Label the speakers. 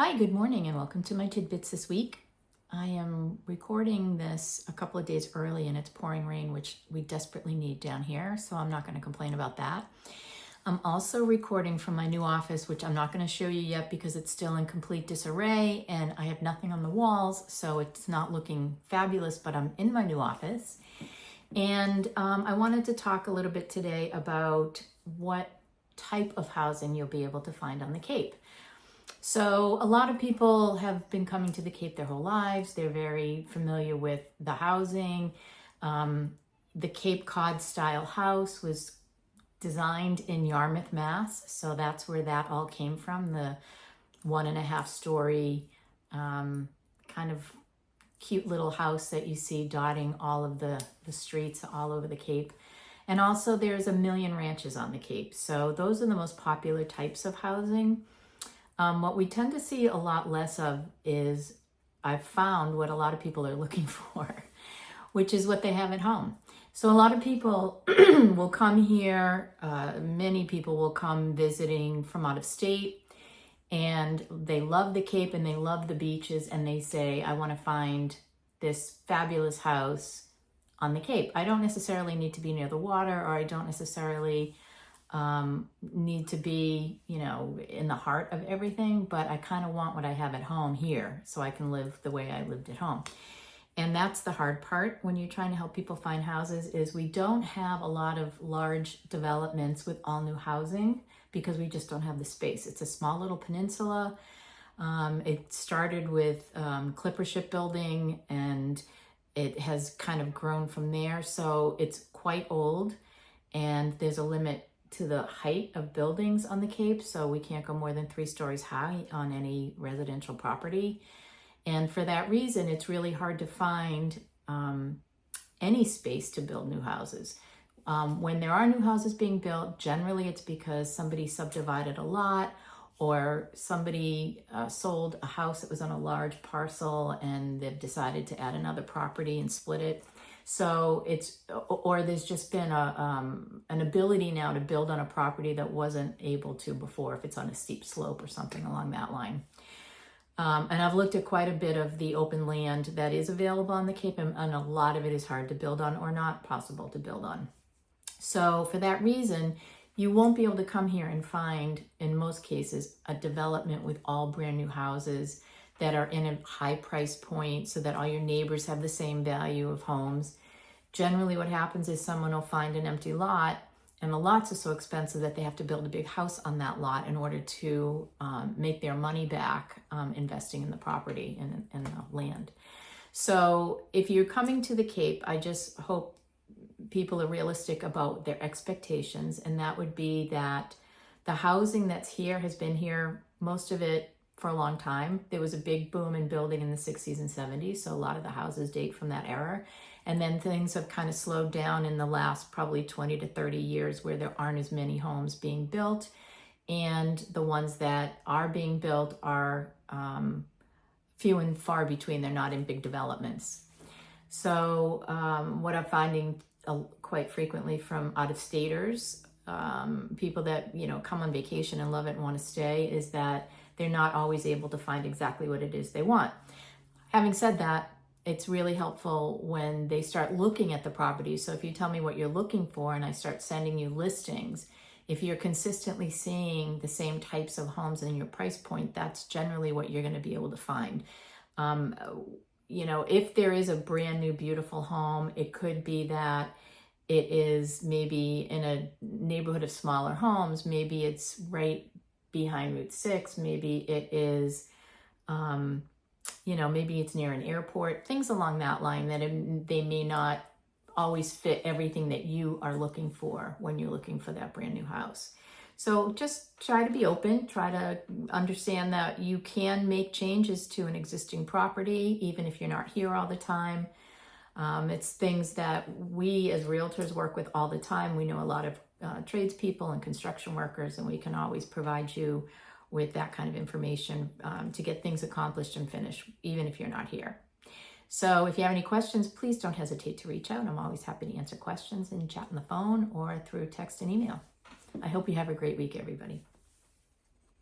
Speaker 1: Hi, good morning, and welcome to my Tidbits this week. I am recording this a couple of days early and it's pouring rain, which we desperately need down here, so I'm not going to complain about that. I'm also recording from my new office, which I'm not going to show you yet because it's still in complete disarray and I have nothing on the walls, so it's not looking fabulous, but I'm in my new office. And I wanted to talk a little bit today about what type of housing you'll be able to find on the Cape. So a lot of people have been coming to the Cape their whole lives. They're very familiar with the housing. The Cape Cod style house was designed in Yarmouth, Mass. So that's where that all came from, the 1.5 story kind of cute little house that you see dotting all of the streets all over the Cape. And also there's a million ranches on the Cape. So those are the most popular types of housing. What we tend to see a lot less of is, I've found, what a lot of people are looking for, which is what they have at home. So a lot of people will come here, many people will come visiting from out of state, and they love the Cape and they love the beaches, and they say, I want to find this fabulous house on the Cape. I don't necessarily need to be near the water, or I don't necessarily need to be, in the heart of everything, but I kind of want what I have at home here so I can live the way I lived at home. And that's the hard part when you're trying to help people find houses, is we don't have a lot of large developments with all new housing because we just don't have the space. It's a small little peninsula. It started with clipper shipbuilding and it has kind of grown from there. So it's quite old and there's a limit to the height of buildings on the Cape, so we can't go more than 3 stories high on any residential property. And for that reason, it's really hard to find any space to build new houses. When there are new houses being built, generally it's because somebody subdivided a lot, or somebody sold a house that was on a large parcel and they've decided to add another property and split it. So or there's just been an ability now to build on a property that wasn't able to before, if it's on a steep slope or something along that line. And I've looked at quite a bit of the open land that is available on the Cape, and a lot of it is hard to build on or not possible to build on. So for that reason, you won't be able to come here and find, in most cases, a development with all brand new houses that are in a high price point so that all your neighbors have the same value of homes. Generally what happens is someone will find an empty lot, and the lots are so expensive that they have to build a big house on that lot in order to make their money back investing in the property and the land. So if you're coming to the Cape, I just hope people are realistic about their expectations, and that would be that the housing that's here has been here, most of it, for a long time. There was a big boom in building in the 60s and 70s, so a lot of the houses date from that era. And then things have kind of slowed down in the last probably 20 to 30 years, where there aren't as many homes being built, and the ones that are being built are few and far between. They're not in big developments. So what I'm finding quite frequently from out-of-staters, people that come on vacation and love it and want to stay, is that they're not always able to find exactly what it is they want. Having said that, it's really helpful when they start looking at the property. So if you tell me what you're looking for and I start sending you listings, if you're consistently seeing the same types of homes in your price point, that's generally what you're going to be able to find. If there is a brand new beautiful home, it could be that it is maybe in a neighborhood of smaller homes. Maybe it's right behind Route 6. Maybe it is, maybe it's near an airport, things along that line, that they may not always fit everything that you are looking for when you're looking for that brand new house. So just try to be open, try to understand that you can make changes to an existing property, even if you're not here all the time. It's things that we as realtors work with all the time. We know a lot of tradespeople and construction workers, and we can always provide you with that kind of information to get things accomplished and finished, even if you're not here. So if you have any questions, please don't hesitate to reach out. I'm always happy to answer questions and chat on the phone or through text and email. I hope you have a great week, everybody.